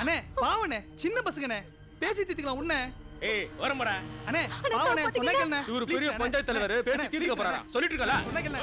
அண்ணே பாவனே சின்ன பசங்கனே பேசி தீர்த்துக்கலாம் உன்ன. ஏய் வரம்படா அண்ணே பாவனே சொன்னேங்கண்ணே. இவரு பெரிய பஞ்சாயத்து தலைவர் பேசி தீர்க்க போறாரா சொல்லிட்டு இருக்கல சொன்னேங்கண்ணே.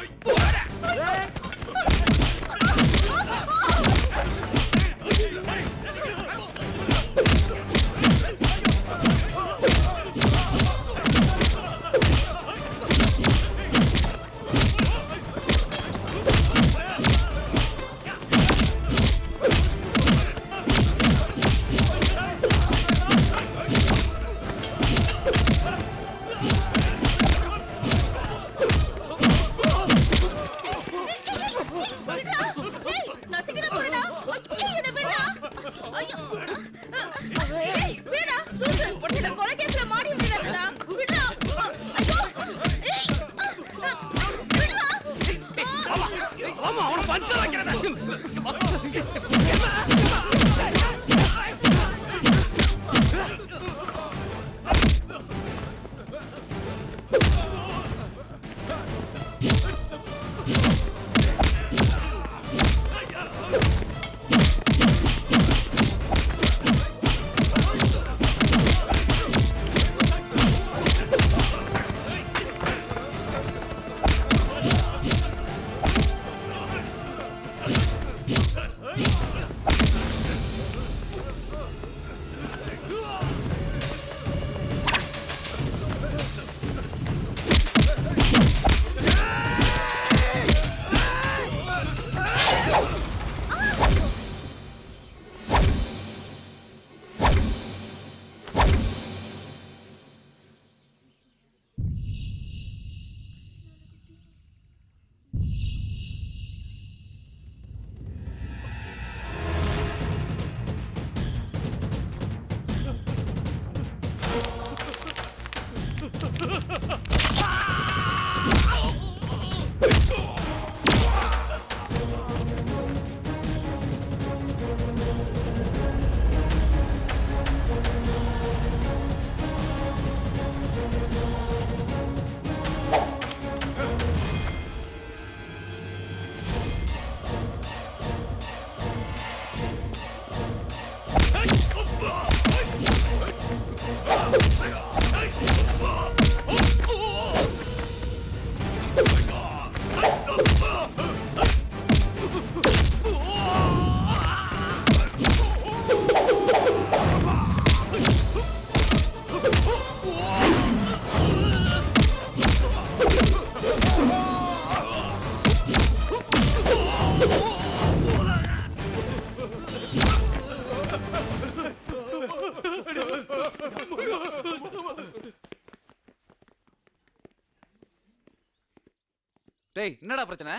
டேய் என்னடா பிரச்சனை?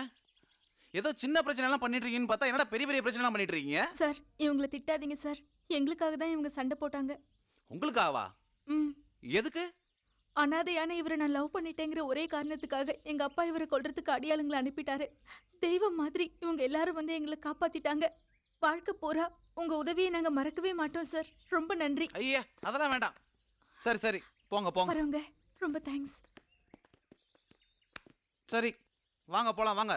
ஏதோ சின்ன பிரச்சனை எல்லாம் பண்ணிட்டு இருக்கீங்கன்னு பார்த்தா என்னடா பெரிய பெரிய பிரச்சனை எல்லாம் பண்ணிட்டு இருக்கீங்க? சார் இவங்களை திட்டாதீங்க சார். எங்களுக்காக தான் இவங்க சண்டை போட்டாங்க. உங்களுக்காகவா? எதுக்கு? அனாதையான இவரை நான் லவ் பண்ணிட்டேங்கிற ஒரே காரணத்துக்காக எங்க அப்பா இவரை கொல்றதுக்கு அடியாளுங்களை அனுப்பிட்டாரு. தெய்வம் மாதிரி இவங்க எல்லாரும் வந்து எங்களை காப்பாத்திட்டாங்க. வாழ்க்கை போறா உங்க உதவியை நாங்க மறக்கவே மாட்டோம் சார். ரொம்ப நன்றி. ஐயா அதெல்லாம் வேண்டாம். சரி சரி போங்க போங்க. வரவங்க ரொம்ப தேங்க்ஸ். சரி வாங்க போலாம் வாங்க.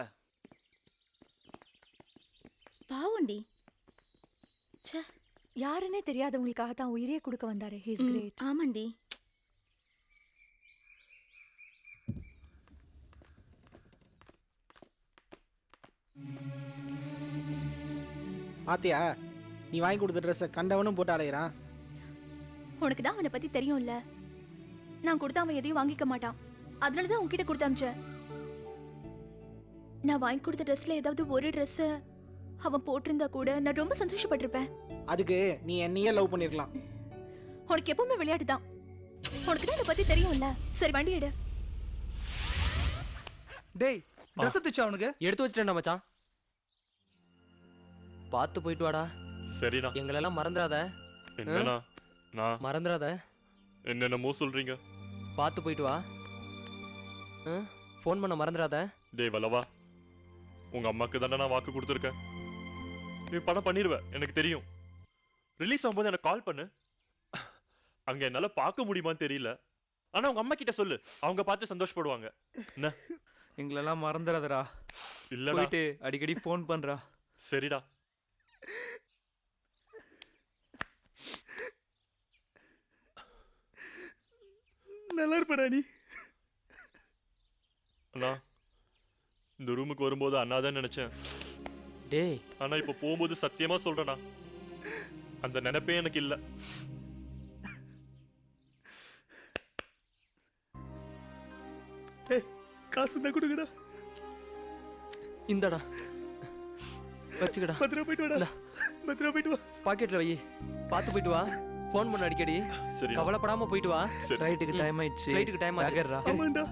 பாவண்டி ச்சே யாருன்னே தெரியாதவங்களுக்காக தான் உயிரே கொடுக்க வந்தாரு. He is great. ஆமாண்டி. பாத்தியா நீ வாங்கி கொடுத்த ட்ரெஸ்ஸை கண்டவனும் போட்டு அலையிறான். உனக்கு தான் அவனை பத்தி தெரியும்ல. நான் கொடுத்தா அவன் எதையும் வாங்கிக்க மாட்டான். அதனால தான் உன்கிட்ட கொடுத்து அனுப்பிச்சேன். நான் வாங்கி கொடுத்த ட்ரெஸ்ல ஏதாவது ஒரு ட்ரெஸ் அவன் போட்டிருந்தா கூட நான் ரொம்ப சந்தோஷப்பட்டிருப்பேன். அதுக்கு நீ என்னையே லவ் பண்ணிருக்கலாம். உனக்கு எப்பவுமே விளையாட்டு தான். உனக்கு தான் இதை பத்தி தெரியும்ல. சரி வண்டி எடு. டேய் ட்ரெஸ் தூச்சு அவனுக்கு எடுத்து வச்சிட்டேன்டா மச்சான். பார்த்து போயிட்டு வாடா. சரிடா. எங்களெல்லாம் மறந்துடாத. என்னண்ணா? நான் மறந்துடாத. என்னென்னமோ சொல்றீங்க. பார்த்து போயிட்டு வா. ஃபோன் பண்ண மறந்துடாத. டேய் வல்லவா, உங்க அம்மாக்கு தானே நான் வாக்கு கொடுத்துருக்கேன். நீ படம் பண்ணிடுவ, எனக்கு தெரியும். ரிலீஸ் ஆகும்போது எனக்கு கால் பண்ணு. அங்க என்னால பார்க்க முடியுமான்னு தெரியல. ஆனா உங்க அம்மா கிட்ட சொல்லு, அவங்க பார்த்து சந்தோஷப்படுவாங்க. என்ன? எங்களெல்லாம் மறந்துடாதடா. இல்லடா. போயிட்டு அடிக்கடி ஃபோன் பண்றா. சரிடா. நல்லா இருப்படா நீ. அண்ணா, இந்த ரூமுக்கு வரும்போது அண்ணாதான் நினைச்சேன். டேய் ஆனா இப்ப போகும்போது சத்தியமா சொல்றேனா, அந்த நினைப்பே எனக்கு இல்ல. காசு தான் கொடுங்கடா. இந்தடா வச்சுக்கடா. பத்திரமா போயிட்டு வாடா. பத்திரமா போயிட்டு வா. பாக்கெட்ல வை. பார்த்து போயிட்டு வா. ஃபோன் பண்ண அடிக்கடி. சரி கவலைப்படாம போயிட்டு வா. சரி. ஃப்ளைட்டுக்கு டைம் ஆயிடுச்சு. ஃப்ளைட்டுக்கு டைம் ஆச்சு. நகர்றா. ஆமாண்டா.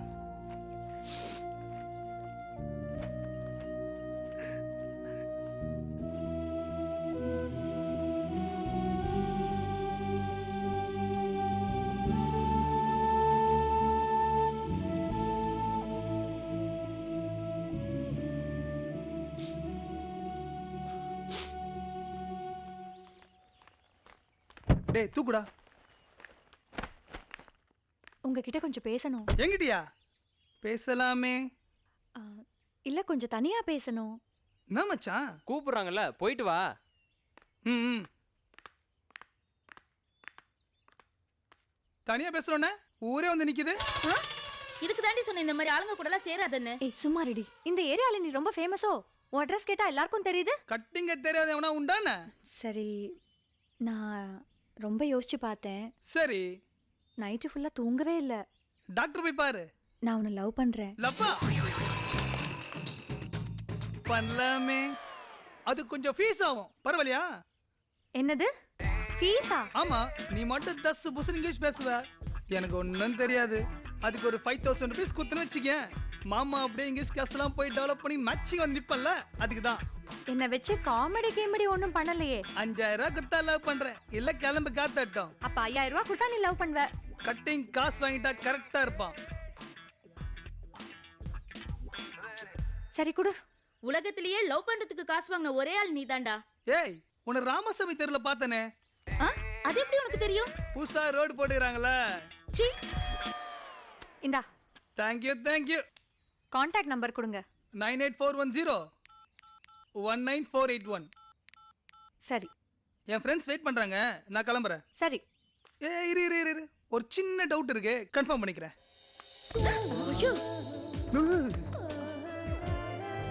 டேய் தூக்குடா. உங்ககிட்ட கொஞ்சம் பேசணும். எங்கிட்டியா? பேசலாமே. ஆ, இல்ல கொஞ்சம் தனியா பேசணும். என்ன மச்சான்? கூப்பிடுறாங்கல்ல, போயிட்டு வா. ம். தனியா பேசுறோன்னே ஊரே வந்து நிக்குது. இதுக்கு தாண்டி சொன்ன இந்த மாதிரி ஆளுங்க கூட எல்லாம் சேராதன்னு. ஏய் சும்மா ரெடி. இந்த ஏரியால நீ ரொம்ப ஃபேமஸோ? உன் அட்ரஸ் கேட்டா எல்லாருக்கும் தெரியுது. கட்டிங்க தெரியாத எவனா உண்டானே? சரி, நான் ரொம்ப யோசிச்சு பார்த்தேன். சரி, நைட்டு ஃபுல்லா தூங்கவே இல்ல. டாக்டர் போய் பாரு. நான் உன்னை லவ் பண்றேன். லப்பா பண்ணலாமே. அது கொஞ்சம் ஃபீஸ் ஆகும், பரவாயில்லையா? என்னது ஃபீஸா? ஆமா, நீ மட்டும் தஸ் புஸ் இங்கிலீஷ் பேசுவ, எனக்கு ஒன்றும் தெரியாது. அதுக்கு ஒரு 5000 rupees குத்துன்னு வச்சுக்க. மாமா அப்படியே இங்கிலீஷ் கிளாஸ்லாம் போய் டெவலப் பண்ணி மேட்சிங் வந்து நிப்பல்ல, அதுக்கு தான். என்ன வச்சு காமெடி கேமெடி ஒன்றும் பண்ணலையே. 5000 ரூபாய் குத்தா லவ் பண்றேன், இல்ல கிளம்பு காத்தட்டும். அப்ப 5000 ரூபாய் கொடுத்தா நீ லவ் பண்ணுவ. கட்டிங் காசு வாங்கிட்டா கரெக்டா இருப்பான். சரி கொடு. உலகத்திலேயே லவ் பண்றதுக்கு காசு வாங்கின ஒரே ஆள் நீதான்டா. ஏய், உன்னை ராமசாமி தெருல பார்த்தனே. அது எப்படி உனக்கு தெரியும்? புதுசா ரோடு போட்டுக்கிறாங்களா? சீ. இந்தா தேங்க்யூ. கான்டாக்ட் நம்பர் கொடுங்க. 98410 19481. சரி என் ஃப்ரெண்ட்ஸ் வெயிட் பண்றாங்க, நான் கிளம்புறேன். சரி. இரு, ஒரு சின்ன டவுட் இருக்கு, கன்ஃபார்ம் பண்ணிக்கிறேன்.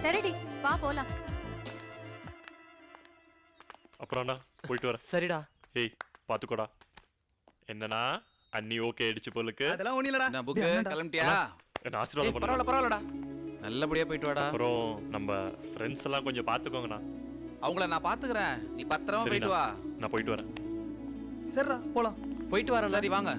சரிடி, வா போலாம். அப்புறம் அண்ணா போயிட்டு வரேன். சரிடா. ஏய் பாத்துக்கோடா. என்னண்ணா, அண்ணி ஓகே அடிச்சு போலுக்கு. அதெல்லாம் ஒண்ணு இல்லடா. நான் புக்கு கிளம்பிட்டியா? என்ன ஆசீர்வாதம் பண்ணு. பரவாயில்லடா. நல்லபடியா போயிட்டு வாடா. அப்புறம் நம்ம ஃப்ரெண்ட்ஸ் எல்லாம் கொஞ்சம் பாத்துக்கோங்கண்ணா. அவங்கள நான் பாத்துக்கிறேன், நீ பத்திரமா போயிட்டு வா. நான் போயிட்டு வரேன். சரிடா, போலாம். போயிட்டு வரேன். சரி வாங்க.